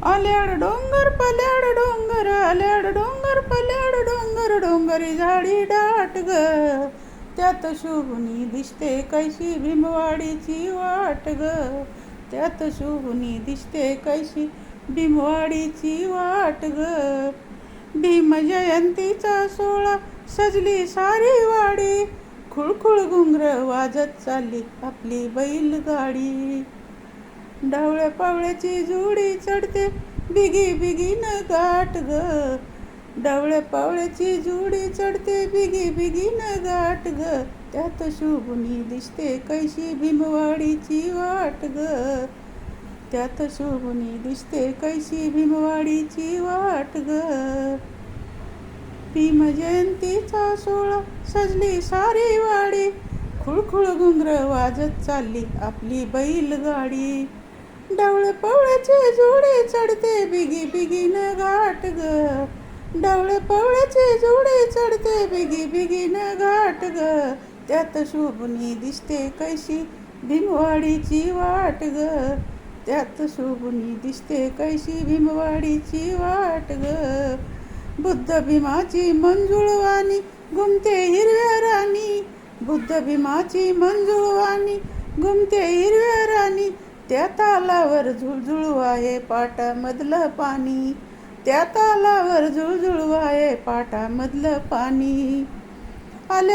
आल्याड डोंगर पल्याड डोंगर, आल्याड डोंगर पल्याड डोंगर, डोंगरी झाडी दाट ग. त्यात शुभनी दिसते कैशी भीमवाडीची वाट ग. त्यात शुभनी दिसते कैशी भीमवाडीची वाट ग. भीम जयंतीचा सोहळा सजली सारी वाडी, खुळखुळ घुंगर वाजत चालली आपली बैलगाडी. ढवळ्या पावळ्याची जुडी चढते बिगी बिगीन गाठ ग. ढवळ्या पावळ्याची जुडी चढते बिगी बिगीन गाठ ग. त्यात शुभनी दिसते कैशी भीमवाडीची वाट ग. त्यात शुभनी दिसते कैशी भीमवाडीची वाट ग. भीम जयंतीचा सोहळा सजली सारी वाडी, खुळखुळ घुंगर वाजत चालली आपली बैलगाडी. ढवळे पवळ्याचे जोडे चढते बिगी बिगीन घाट ग. ढवळे पवळ्याचे जोडे चढते बिगी बिगीन घाट ग. त्यात शुभनी दिसते कैशी भीमवाडीची वाट ग. त्यात शुभनी दिसते कैशी भीमवाडीची वाट ग. बुद्ध भीमाची मंजुळवाणी घुमते हिरव्या राणी, बुद्ध भीमाची मंजुळवाणी घुमते हिरव्या राणी. त्या तालावर झुळझुळ वाहे पाटामधलं पाणी, त्या तालावर झुळझुळ वाहे पाटामधलं पाणी. आल्या